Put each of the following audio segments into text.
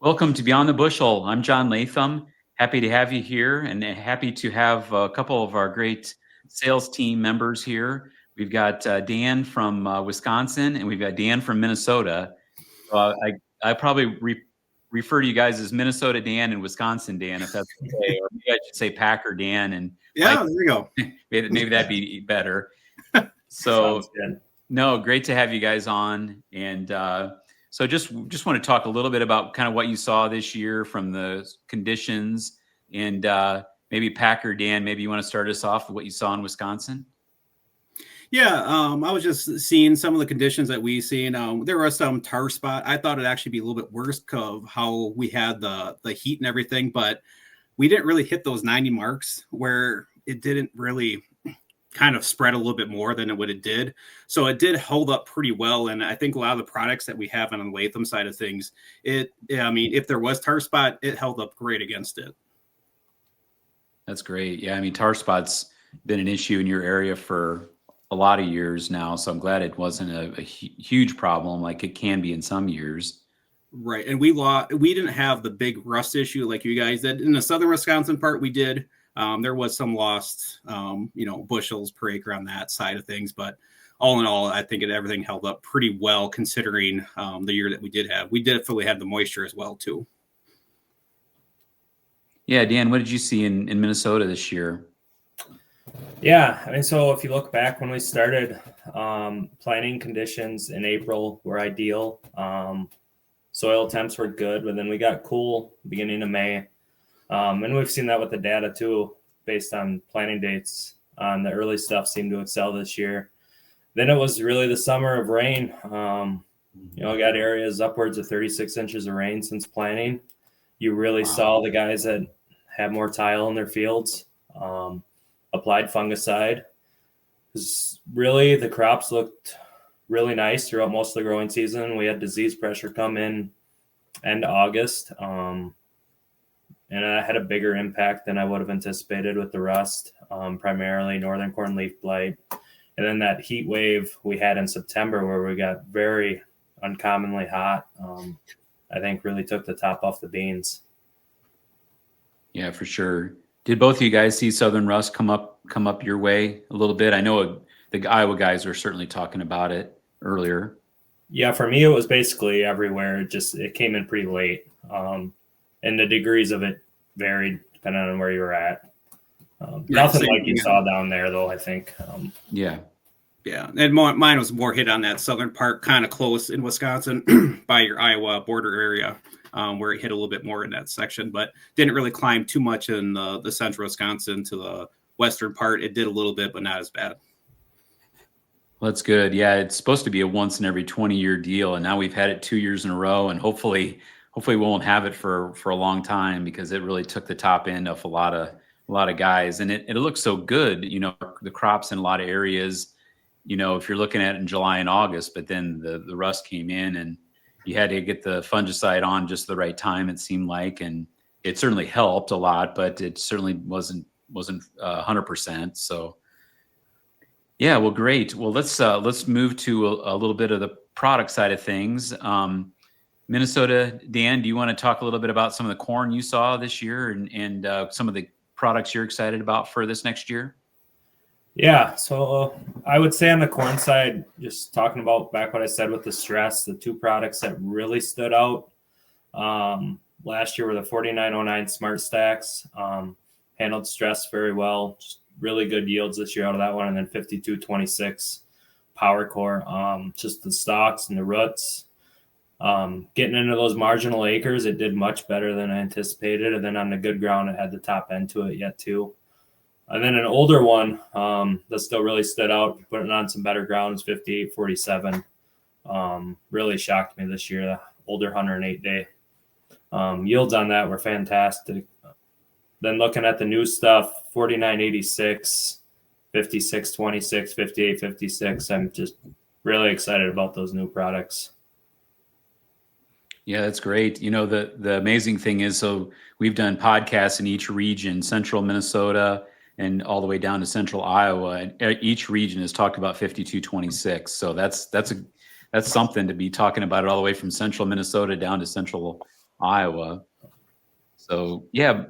Welcome to Beyond the Bushel. I'm John Latham. Happy to have you here and happy to have a couple of our great sales team members here. We've got Dan from Wisconsin and we've got Dan from Minnesota. I probably refer to you guys as Minnesota Dan and Wisconsin Dan, if that's okay. Or maybe I should say Packer Dan and Yeah, there you go. maybe that'd be better. So, no, great to have you guys on. And so just want to talk a little bit about kind of what you saw this year from the conditions, and maybe Packer Dan, maybe you want to start us off with what you saw in Wisconsin. Yeah, I was just seeing some of the conditions that we've seen. There was some tar spot. I thought it'd actually be a little bit worse because of how we had the heat and everything, but we didn't really hit those 90 marks where it didn't really kind of spread a little bit more than it would have did. So it did hold up pretty well. And I think a lot of the products that we have on the Latham side of things, if there was tar spot, it held up great against it. That's great. Yeah, I mean, tar spot's been an issue in your area for a lot of years now. So I'm glad it wasn't a huge problem like it can be in some years. Right. And we didn't have the big rust issue like you guys did. In the southern Wisconsin part, we did. There was some lost, bushels per acre on that side of things. But all in all, I think everything held up pretty well considering the year that we did have. We definitely had the moisture as well, too. Yeah, Dan, what did you see in Minnesota this year? Yeah, I mean, so if you look back when we started, planting conditions in April were ideal. Soil temps were good, but then we got cool beginning of May. And we've seen that with the data too, based on planting dates. The early stuff seemed to excel this year. Then it was really the summer of rain. Got areas upwards of 36 inches of rain since planting. You really saw the guys that had more tile in their fields, applied fungicide. Because really the crops looked really nice throughout most of the growing season. We had disease pressure come in end August. And I had a bigger impact than I would have anticipated with the rust, primarily northern corn leaf blight. And then that heat wave we had in September where we got very uncommonly hot, I think really took the top off the beans. Yeah, for sure. Did both of you guys see southern rust come up your way a little bit? I know the Iowa guys were certainly talking about it earlier. Yeah, for me, it was basically everywhere. It came in pretty late. And the degrees of it varied depending on where you were at. Nothing like you saw down there, though, I think. Yeah. And mine was more hit on that southern part, kind of close in Wisconsin by your Iowa border area, where it hit a little bit more in that section, but didn't really climb too much in the central Wisconsin to the western part. It did a little bit, but not as bad. Well, that's good. Yeah, it's supposed to be a once in every 20-year deal, and now we've had it 2 years in a row, and hopefully we won't have it for a long time because it really took the top end of a lot of guys, and it looks so good. The crops in a lot of areas. If you're looking at it in July and August, but then the rust came in and you had to get the fungicide on just the right time. It seemed like, and it certainly helped a lot, but it certainly wasn't 100%. So yeah, well, great. Well, let's move to a little bit of the product side of things. Minnesota, Dan, do you want to talk a little bit about some of the corn you saw this year and some of the products you're excited about for this next year? Yeah, so I would say on the corn side, just talking about back what I said with the stress, the two products that really stood out last year were the 4909 Smart Stacks, handled stress very well, just really good yields this year out of that one, and then 5226 Power Core, just the stalks and the roots. Getting into those marginal acres, it did much better than I anticipated. And then on the good ground, it had the top end to it yet too. And then an older one that still really stood out, putting on some better grounds, 5847. Really shocked me this year, the older 108 day. Yields on that were fantastic. Then looking at the new stuff, 4986, 5626, 5856. I'm just really excited about those new products. Yeah, that's great. The amazing thing is, so we've done podcasts in each region, central Minnesota and all the way down to central Iowa, and each region has talked about 5226. So that's something to be talking about it all the way from central Minnesota down to central Iowa. So yeah,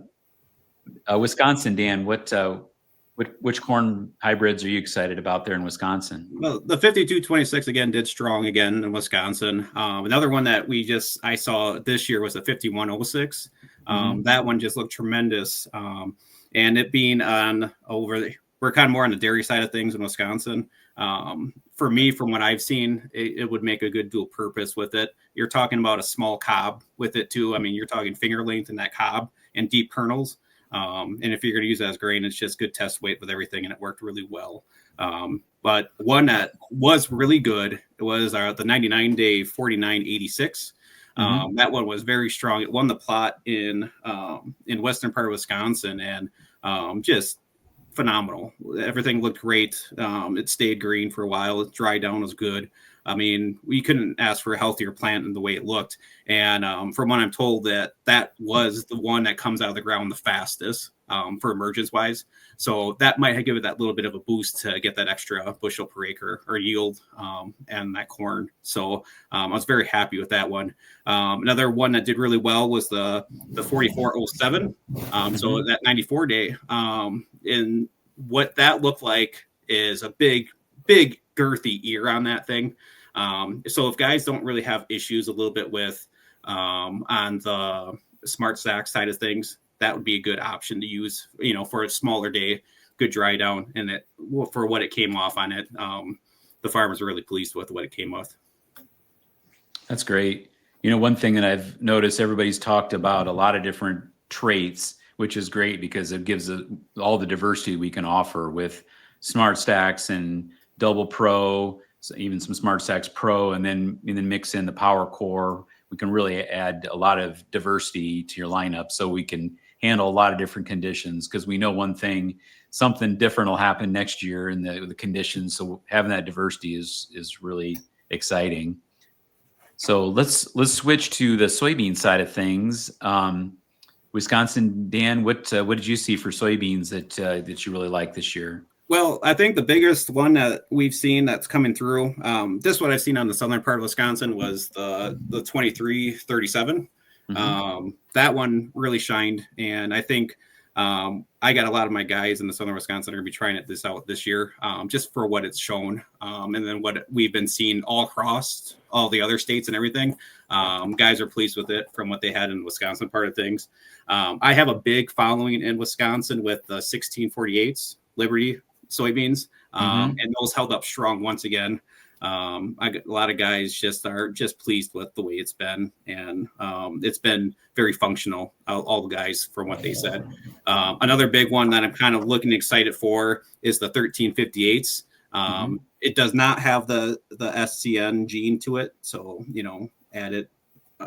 Wisconsin, Dan, which corn hybrids are you excited about there in Wisconsin? Well, the 5226 again did strong again in Wisconsin. Another one that I saw this year was the 5106. That one just looked tremendous. And it being we're kind of more on the dairy side of things in Wisconsin. For me, from what I've seen, it would make a good dual purpose with it. You're talking about a small cob with it too. I mean, you're talking finger length in that cob and deep kernels. And if you're going to use it as grain, it's just good test weight with everything, and it worked really well. But one that was really good was the 99-day 4986. That one was very strong. It won the plot in western part of Wisconsin, and just phenomenal. Everything looked great. It stayed green for a while. It dried down, was good. I mean, we couldn't ask for a healthier plant in the way it looked. And from what I'm told, that was the one that comes out of the ground the fastest for emergence wise. So that might give it that little bit of a boost to get that extra bushel per acre or yield and that corn. So I was very happy with that one. Another one that did really well was the 4407. So that 94 day. And what that looked like is a big girthy ear on that thing. So if guys don't really have issues a little bit with on the smart stack side of things, that would be a good option to use, for a smaller day, good dry down, and for what it came off on it. The farmers were really pleased with what it came with. That's great. One thing that I've noticed, everybody's talked about a lot of different traits, which is great because it gives all the diversity we can offer with smart stacks and double pro, so even some smart stacks pro, and then mix in the power core. We can really add a lot of diversity to your lineup, so we can handle a lot of different conditions, because we know one thing, something different will happen next year in the conditions. So having that diversity is really exciting. So let's switch to the soybean side of things. Wisconsin, Dan, what did you see for soybeans that you really like this year? Well, I think the biggest one that we've seen that's coming through, this what I've seen on the southern part of Wisconsin was the 2337. That one really shined, and I think I got a lot of my guys in the southern Wisconsin are going to be trying it out this year, just for what it's shown, and then what we've been seeing all across all the other states and everything. Guys are pleased with it from what they had in the Wisconsin part of things. I have a big following in Wisconsin with the 1648s Liberty soybeans, and those held up strong once again. I got a lot of guys are just pleased with the way it's been, and it's been very functional. All the guys from what they said. Another big one that I'm kind of looking excited for is the 1358s. It does not have the SCN gene to it, so added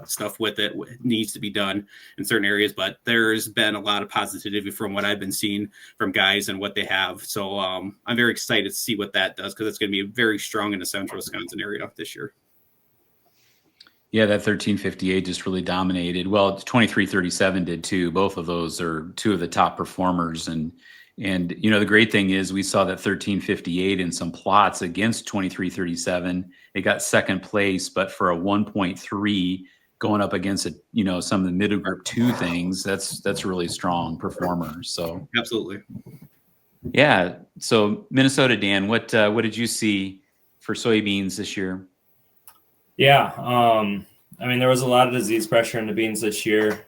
stuff with it needs to be done in certain areas, but there's been a lot of positivity from what I've been seeing from guys and what they have. So I'm very excited to see what that does, because it's going to be very strong in the central Wisconsin area this year. Yeah, that 1358 just really dominated. Well, 2337 did too. Both of those are two of the top performers. And the great thing is we saw that 1358 in some plots against 2337. It got second place, but for a 1.3 going up against some of the middle group 2 things, that's really strong performers. So absolutely. Yeah. So Minnesota, Dan, what did you see for soybeans this year? Yeah. There was a lot of disease pressure in the beans this year,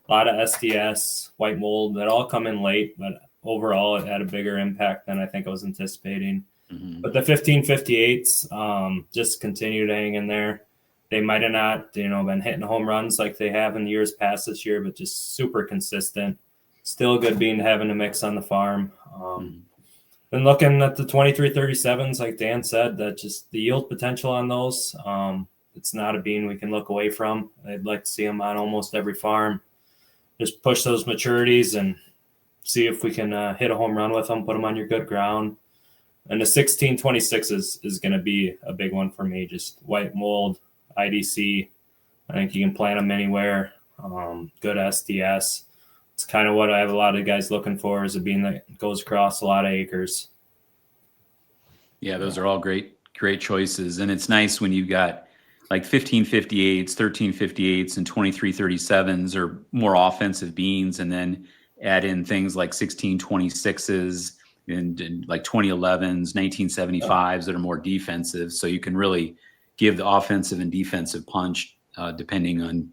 a lot of SDS, white mold, that all come in late, but overall it had a bigger impact than I think I was anticipating. But the 1558s just continue to hang in there. They might have not, been hitting home runs like they have in the years past this year, but just super consistent. Still a good bean to have in the mix on the farm. Been looking at the 2337s, like Dan said, that just the yield potential on those. It's not a bean we can look away from. I'd like to see them on almost every farm. Just push those maturities and see if we can hit a home run with them, put them on your good ground. And the 1626 is going to be a big one for me. Just white mold, IDC. I think you can plant them anywhere. Good SDS. It's kind of what I have a lot of guys looking for, is a bean that goes across a lot of acres. Yeah, those are all great choices. And it's nice when you've got, like 1558s, 1358s, and 2337s are more offensive beans, and then add in things like 1626s and like 2011s, 1975s that are more defensive. So you can really give the offensive and defensive punch depending on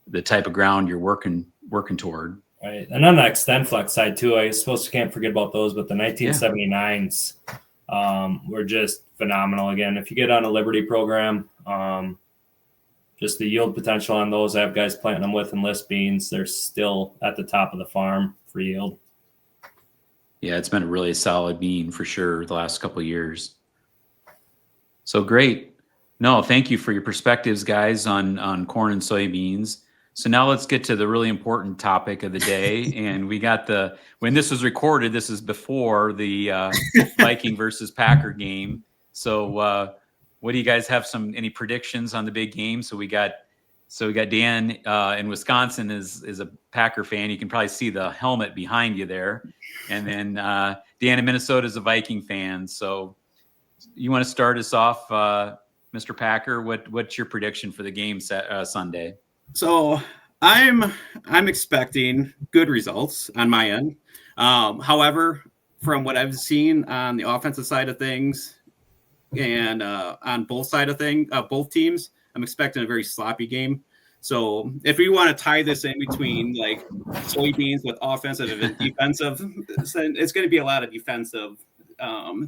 the type of ground you're working toward. Right. And on the extend flex side too, I suppose you can't forget about those, but the 1979s were just phenomenal. Again, if you get on a Liberty program, just the yield potential on those, I have guys planting them with enlist beans. They're still at the top of the farm for yield. Yeah, it's been a really solid bean for sure the last couple of years. So great. No, thank you for your perspectives, guys, on corn and soybeans. So now let's get to the really important topic of the day. And we got when this was recorded, this is before the Viking versus Packer game. So what do you guys have any predictions on the big game? So we got Dan in Wisconsin is a Packer fan. You can probably see the helmet behind you there. And then Dan in Minnesota is a Viking fan. So you want to start us off, Mr. Packer? What's your prediction for the game Sunday? So I'm expecting good results on my end. However, from what I've seen on the offensive side of things and on both teams, I'm expecting a very sloppy game. So if we want to tie this in between like soybeans with offensive and defensive, it's going to be a lot of defensive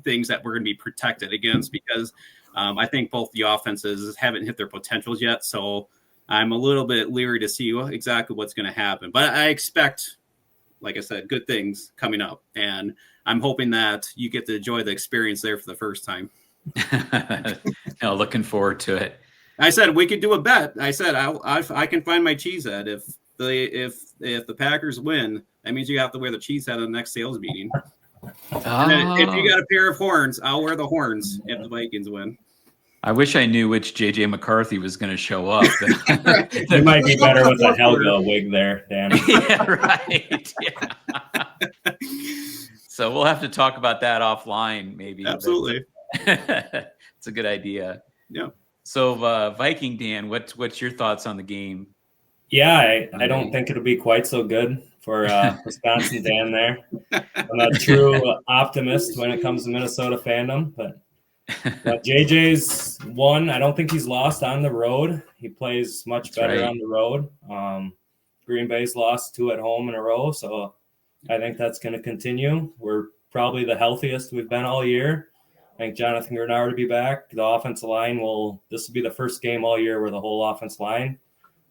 things that we're going to be protected against because I think both the offenses haven't hit their potentials yet. So I'm a little bit leery to see exactly what's going to happen. But I expect, like I said, good things coming up. And I'm hoping that you get to enjoy the experience there for the first time. Looking forward to it. I said we could do a bet. I said I can find my cheese head if the Packers win. That means you have to wear the cheese head at the next sales meeting. And if you got a pair of horns, I'll wear the horns if the Vikings win. I wish I knew which JJ McCarthy was going to show up. It might be better with a Helga wig there, Dan. Yeah, right. Yeah. So we'll have to talk about that offline, maybe. Absolutely. It's a good idea. Yeah. So Viking Dan, what's your thoughts on the game? Yeah, I don't think it'll be quite so good for Wisconsin Dan there. I'm a true optimist when it comes to Minnesota fandom, but JJ's won. I don't think he's lost on the road. He plays much better on the road. Green Bay's lost 2 at home in a row, so I think that's going to continue. We're probably the healthiest we've been all year. I think Jonathan Grenard will be back. The offensive line this will be the first game all year where the whole offensive line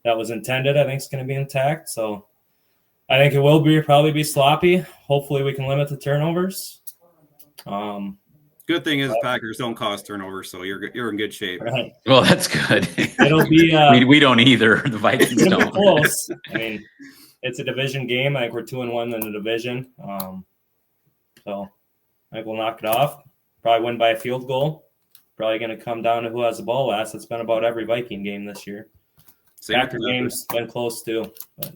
that was intended, I think, is going to be intact. So I think it will probably be sloppy. Hopefully we can limit the turnovers. Good thing is Packers don't cause turnovers, so you're in good shape. Right. Well, that's good. It'll be we don't either. The Vikings it'll don't. be close. I mean, it's a division game. I think we're 2-1 in the division. So I think we'll knock it off. Probably win by a field goal. Probably going to come down to who has the ball last. It's been about every Viking game this year. Packer game's been close too. But,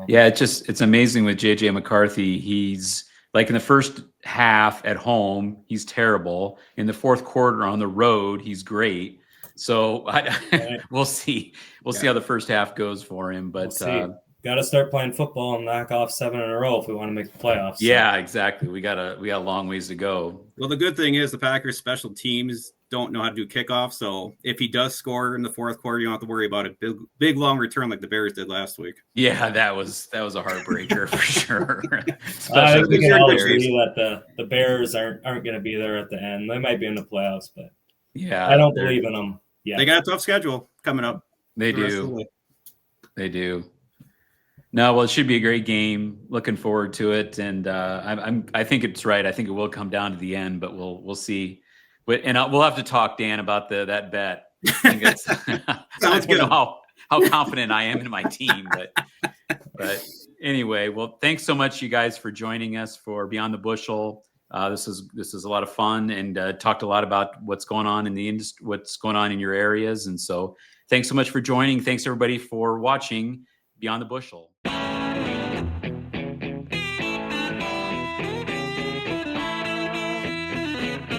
yeah, it's amazing with JJ McCarthy. He's like in the first half at home, he's terrible. In the fourth quarter on the road, he's great. So we'll see. We'll see how the first half goes for him. But got to start playing football and knock off 7 in a row if we want to make the playoffs. Yeah, exactly. We got a long ways to go. Well, the good thing is the Packers special teams don't know how to do kickoff. So if he does score in the fourth quarter, you don't have to worry about a big long return like the Bears did last week. Yeah, that was a heartbreaker for sure. I think we can all agree that the Bears aren't going to be there at the end. They might be in the playoffs, but yeah, I don't believe in them. Yeah, they got a tough schedule coming up. They do. They do. No, well, it should be a great game. Looking forward to it, and I think it's right. I think it will come down to the end, but we'll see. And we'll have to talk, Dan, about that bet. I don't know how confident I am in my team, but anyway, well, thanks so much, you guys, for joining us for Beyond the Bushel. This is a lot of fun, and talked a lot about what's going on in the industry, what's going on in your areas, and so thanks so much for joining. Thanks everybody for watching Beyond the Bushel.